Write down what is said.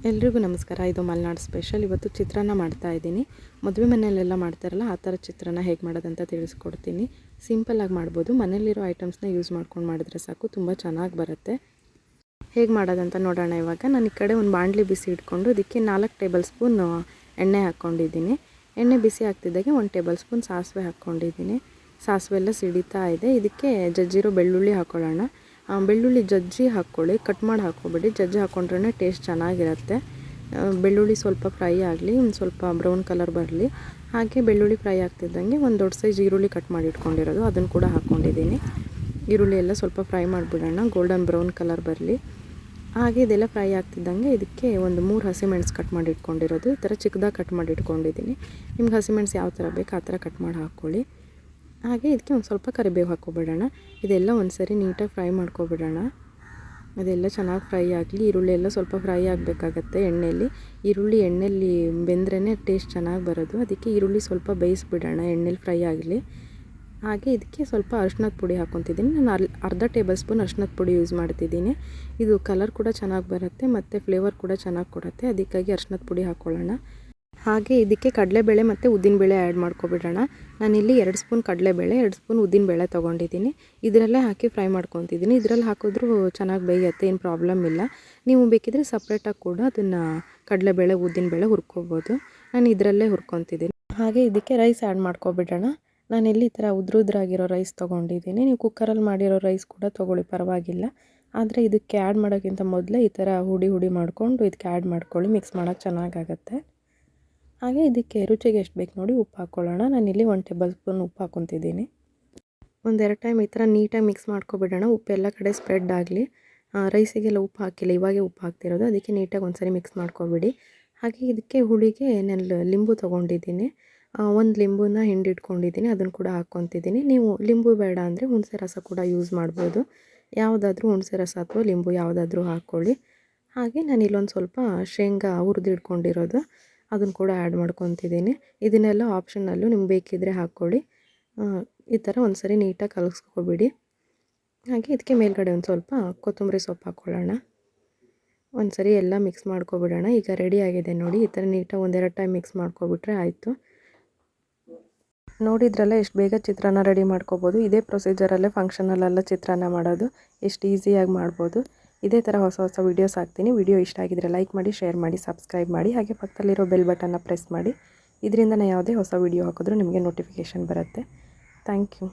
ಎಲ್ರಿಗೂ ನಮಸ್ಕಾರ. ಇದು ಮಲೆನಾಡು ಸ್ಪೆಷಲ್. ಇವತ್ತು ಚಿತ್ರಾನ್ನ ಮಾಡ್ತಾ ಇದ್ದೀನಿ. ಮದುವೆ ಮನೆಯಲ್ಲೆಲ್ಲ ಮಾಡ್ತಾರಲ್ಲ ಆ ಥರ ಚಿತ್ರಾನ್ನ ಹೇಗೆ ಮಾಡೋದಂತ ತಿಳಿಸ್ಕೊಡ್ತೀನಿ. ಸಿಂಪಲ್ಲಾಗಿ ಮಾಡ್ಬೋದು. ಮನೇಲಿರೋ ಐಟಮ್ಸ್ನ ಯೂಸ್ ಮಾಡ್ಕೊಂಡು ಮಾಡಿದ್ರೆ ಸಾಕು, ತುಂಬ ಚೆನ್ನಾಗಿ ಬರುತ್ತೆ. ಹೇಗೆ ಮಾಡೋದಂತ ನೋಡೋಣ. ಇವಾಗ ನಾನು ಈ ಕಡೆ ಒಂದು ಬಾಣಲಿ ಬಿಸಿ ಇಟ್ಕೊಂಡು ಅದಕ್ಕೆ 4 ಟೇಬಲ್ ಸ್ಪೂನ್ ಎಣ್ಣೆ ಹಾಕ್ಕೊಂಡಿದ್ದೀನಿ. ಎಣ್ಣೆ ಬಿಸಿ ಆಗ್ತಿದ್ದಾಗೆ 1 ಟೇಬಲ್ ಸ್ಪೂನ್ ಸಾಸಿವೆ ಹಾಕ್ಕೊಂಡಿದ್ದೀನಿ. ಸಾಸಿವೆ ಎಲ್ಲ ಸಿಡಿತಾ ಇದೆ. ಇದಕ್ಕೆ ಜಜ್ಜಿರೋ ಬೆಳ್ಳುಳ್ಳಿ ಹಾಕ್ಕೊಳ್ಳೋಣ. ಬೆಳ್ಳುಳ್ಳಿ ಜಜ್ಜಿ ಹಾಕ್ಕೊಳ್ಳಿ, ಕಟ್ ಮಾಡಿ ಹಾಕ್ಕೊಬೇಡಿ. ಜಜ್ಜಿ ಹಾಕ್ಕೊಂಡ್ರೆ ಟೇಸ್ಟ್ ಚೆನ್ನಾಗಿರುತ್ತೆ. ಬೆಳ್ಳುಳ್ಳಿ ಸ್ವಲ್ಪ ಫ್ರೈ ಆಗಲಿ, ಒಂದು ಸ್ವಲ್ಪ ಬ್ರೌನ್ ಕಲರ್ ಬರಲಿ. ಹಾಗೆ ಬೆಳ್ಳುಳ್ಳಿ ಫ್ರೈ ಆಗ್ತಿದ್ದಂಗೆ ಒಂದು ದೊಡ್ಡ ಸೈಜ್ ಈರುಳ್ಳಿ ಕಟ್ ಮಾಡಿ ಇಟ್ಕೊಂಡಿರೋದು ಅದನ್ನು ಕೂಡ ಹಾಕ್ಕೊಂಡಿದ್ದೀನಿ. ಈರುಳ್ಳಿ ಎಲ್ಲ ಸ್ವಲ್ಪ ಫ್ರೈ ಮಾಡಿಬಿಡೋಣ, ಗೋಲ್ಡನ್ ಬ್ರೌನ್ ಕಲರ್ ಬರಲಿ. ಹಾಗೆ ಇದೆಲ್ಲ ಫ್ರೈ ಆಗ್ತಿದ್ದಂಗೆ ಇದಕ್ಕೆ ಒಂದು 3 ಹಸಿಮೆಣಸು ಕಟ್ ಮಾಡಿ ಇಟ್ಕೊಂಡಿರೋದು ಈ ಥರ ಚಿಕ್ಕದಾಗಿ ಕಟ್ ಮಾಡಿ ಇಟ್ಕೊಂಡಿದ್ದೀನಿ. ನಿಮ್ಗೆ ಹಸಿಮೆಣಸು ಯಾವ ಥರ ಬೇಕು ಆ ಥರ ಕಟ್ ಮಾಡಿ ಹಾಕ್ಕೊಳ್ಳಿ. ಹಾಗೆ ಇದಕ್ಕೆ ಒಂದು ಸ್ವಲ್ಪ ಕರಿಬೇವು ಹಾಕ್ಕೊಬಿಡೋಣ. ಇದೆಲ್ಲ ಒಂದು ಸರಿ ನೀಟಾಗಿ ಫ್ರೈ ಮಾಡ್ಕೊಬಿಡೋಣ. ಅದೆಲ್ಲ ಚೆನ್ನಾಗಿ ಫ್ರೈ ಆಗಲಿ. ಈರುಳ್ಳಿ ಎಲ್ಲ ಸ್ವಲ್ಪ ಫ್ರೈ ಆಗಬೇಕಾಗತ್ತೆ ಎಣ್ಣೆಯಲ್ಲಿ. ಈರುಳ್ಳಿ ಎಣ್ಣೆಯಲ್ಲಿ ಬೆಂದ್ರೇ ಟೇಸ್ಟ್ ಚೆನ್ನಾಗಿ ಬರೋದು. ಅದಕ್ಕೆ ಈರುಳ್ಳಿ ಸ್ವಲ್ಪ ಬೇಯಿಸ್ಬಿಡೋಣ, ಎಣ್ಣೆಲಿ ಫ್ರೈ ಆಗಲಿ. ಹಾಗೆ ಇದಕ್ಕೆ ಸ್ವಲ್ಪ ಅರಿಶಿನದ ಪುಡಿ ಹಾಕ್ಕೊತಿದ್ದೀನಿ. ನಾನು ಅರ್ಧ ಟೇಬಲ್ ಸ್ಪೂನ್ ಅರಿಶಿನದ ಪುಡಿ ಯೂಸ್ ಮಾಡ್ತಿದ್ದೀನಿ. ಇದು ಕಲರ್ ಕೂಡ ಚೆನ್ನಾಗಿ ಬರುತ್ತೆ ಮತ್ತು ಫ್ಲೇವರ್ ಕೂಡ ಚೆನ್ನಾಗಿ ಕೊಡುತ್ತೆ. ಅದಕ್ಕಾಗಿ ಅರಿಶಿನದ ಪುಡಿ ಹಾಕ್ಕೊಳ್ಳೋಣ. ಹಾಗೆ ಇದಕ್ಕೆ ಕಡಲೆಬೇಳೆ ಮತ್ತು ಉದ್ದಿನಬೇಳೆ ಆ್ಯಡ್ ಮಾಡ್ಕೊಬಿಡೋಣ. ನಾನಿಲ್ಲಿ 2 ಸ್ಪೂನ್ ಕಡಲೆಬೇಳೆ, 2 ಸ್ಪೂನ್ ಉದ್ದಿನಬೇಳೆ ತೊಗೊಂಡಿದ್ದೀನಿ. ಇದರಲ್ಲೇ ಹಾಕಿ ಫ್ರೈ ಮಾಡ್ಕೊತಿದ್ದೀನಿ. ಇದರಲ್ಲಿ ಹಾಕಿದ್ರೂ ಚೆನ್ನಾಗಿ ಬೇಯುತ್ತೆ, ಏನು ಪ್ರಾಬ್ಲಮ್ ಇಲ್ಲ. ನೀವು ಬೇಕಿದ್ರೆ ಸಪ್ರೇಟಾಗಿ ಕೂಡ ಅದನ್ನು ಕಡಲೆಬೇಳೆ ಉದ್ದಿನಬೇಳೆ ಹುರ್ಕೋಬೋದು. ನಾನು ಇದರಲ್ಲೇ ಹುರ್ಕೊತಿದ್ದೀನಿ. ಹಾಗೆ ಇದಕ್ಕೆ ರೈಸ್ ಆ್ಯಡ್ ಮಾಡ್ಕೊಬಿಡೋಣ. ನಾನಿಲ್ಲಿ ಈ ಥರ ಉದ್ರುದ್ರಾಗಿರೋ ರೈಸ್ ತೊಗೊಂಡಿದ್ದೀನಿ. ನೀವು ಕುಕ್ಕರಲ್ಲಿ ಮಾಡಿರೋ ರೈಸ್ ಕೂಡ ತೊಗೊಳ್ಳಿ, ಪರವಾಗಿಲ್ಲ. ಆದರೆ ಇದಕ್ಕೆ ಆ್ಯಡ್ ಮಾಡೋಕ್ಕಿಂತ ಮೊದಲೇ ಈ ಥರ ಹುಡಿ ಮಾಡಿಕೊಂಡು ಇದಕ್ಕೆ ಆ್ಯಡ್ ಮಾಡ್ಕೊಳ್ಳಿ, ಮಿಕ್ಸ್ ಮಾಡೋಕ್ಕೆ ಚೆನ್ನಾಗಾಗತ್ತೆ. ಹಾಗೆ ಇದಕ್ಕೆ ರುಚಿಗೆ ಎಷ್ಟು ಬೇಕು ನೋಡಿ ಉಪ್ಪು ಹಾಕ್ಕೊಳ್ಳೋಣ. ನಾನಿಲ್ಲಿ 1 ಟೇಬಲ್ ಸ್ಪೂನ್ ಉಪ್ಪು ಹಾಕ್ಕೊತಿದ್ದೀನಿ. 1-2 ಟೈಮ್ ಈ ಥರ ನೀಟಾಗಿ ಮಿಕ್ಸ್ ಮಾಡ್ಕೊಬಿಡೋಣ, ಉಪ್ಪು ಎಲ್ಲ ಕಡೆ ಸ್ಪ್ರೆಡ್ ಆಗಲಿ. ರೈಸಿಗೆಲ್ಲ ಉಪ್ಪು ಹಾಕಿಲ್ಲ, ಇವಾಗೇ ಉಪ್ಪು ಹಾಕ್ತಿರೋದು. ಅದಕ್ಕೆ ನೀಟಾಗಿ ಒಂದು ಸರಿ ಮಿಕ್ಸ್ ಮಾಡ್ಕೊಬಿಡಿ. ಹಾಗೆ ಇದಕ್ಕೆ ಹುಳಿಗೆ ನಾನು ಲಿಂಬು ತೊಗೊಂಡಿದ್ದೀನಿ. 1 ಲಿಂಬುನ ಹಿಂಡಿಟ್ಕೊಂಡಿದ್ದೀನಿ, ಅದನ್ನು ಕೂಡ ಹಾಕ್ಕೊತಿದ್ದೀನಿ. ನೀವು ಲಿಂಬು ಬೇಡ ಅಂದರೆ ಹುಣಸೆ ರಸ ಕೂಡ ಯೂಸ್ ಮಾಡ್ಬೋದು. ಯಾವುದಾದ್ರೂ ಹುಣಸೆ ರಸ ಅಥವಾ ಲಿಂಬು ಯಾವುದಾದ್ರೂ ಹಾಕ್ಕೊಳ್ಳಿ. ಹಾಗೆ ನಾನಿಲ್ಲೊಂದು ಸ್ವಲ್ಪ ಶೇಂಗಾ ಹುರಿದಿಟ್ಕೊಂಡಿರೋದು ಅದನ್ನು ಕೂಡ ಆ್ಯಡ್ ಮಾಡ್ಕೊತಿದ್ದೀನಿ. ಇದನ್ನೆಲ್ಲ ಆಪ್ಷನಲ್ಲು, ನಿಮ್ಗೆ ಬೇಕಿದ್ದರೆ ಹಾಕ್ಕೊಳ್ಳಿ. ಈ ಥರ ಒಂದು ಸರಿ ನೀಟಾಗಿ ಕಲಸ್ಕೊಬಿಡಿ. ಹಾಗೆ ಇದಕ್ಕೆ ಮೇಲ್ಗಡೆ ಒಂದು ಸ್ವಲ್ಪ ಕೊತ್ತಂಬರಿ ಸೊಪ್ಪು ಹಾಕ್ಕೊಳ್ಳೋಣ. ಒಂದು ಸರಿ ಎಲ್ಲ ಮಿಕ್ಸ್ ಮಾಡ್ಕೊಬಿಡೋಣ. ಈಗ ರೆಡಿ ಆಗಿದೆ ನೋಡಿ. ಈ ಥರ ನೀಟಾಗಿ 1-2 ಟೈಮ್ ಮಿಕ್ಸ್ ಮಾಡ್ಕೊಬಿಟ್ರೆ ಆಯಿತು. ನೋಡಿದ್ರಲ್ಲ ಎಷ್ಟು ಬೇಗ ಚಿತ್ರಾನ್ನ ರೆಡಿ ಮಾಡ್ಕೊಬೋದು. ಇದೇ ಪ್ರೊಸೀಜರಲ್ಲೇ ಫಂಕ್ಷನಲ್ಲೆಲ್ಲ ಚಿತ್ರಾನ್ನ ಮಾಡೋದು, ಎಷ್ಟು ಈಸಿಯಾಗಿ ಮಾಡ್ಬೋದು. ಇದೇ ಥರ ಹೊಸ ವೀಡಿಯೋಸ್ ಹಾಕ್ತೀನಿ. ವಿಡಿಯೋ ಇಷ್ಟ ಆಗಿದ್ರೆ ಲೈಕ್ ಮಾಡಿ, ಶೇರ್ ಮಾಡಿ, ಸಬ್ಸ್ಕ್ರೈಬ್ ಮಾಡಿ. ಹಾಗೆ ಪಕ್ಕದಲ್ಲಿರೋ ಬೆಲ್ ಬಟನ್ನ ಪ್ರೆಸ್ ಮಾಡಿ. ಇದರಿಂದ ನಾನು ಯಾವುದೇ ಹೊಸ ವೀಡಿಯೋ ಹಾಕಿದ್ರೂ ನಿಮಗೆ ನೋಟಿಫಿಕೇಷನ್ ಬರುತ್ತೆ. Thank you.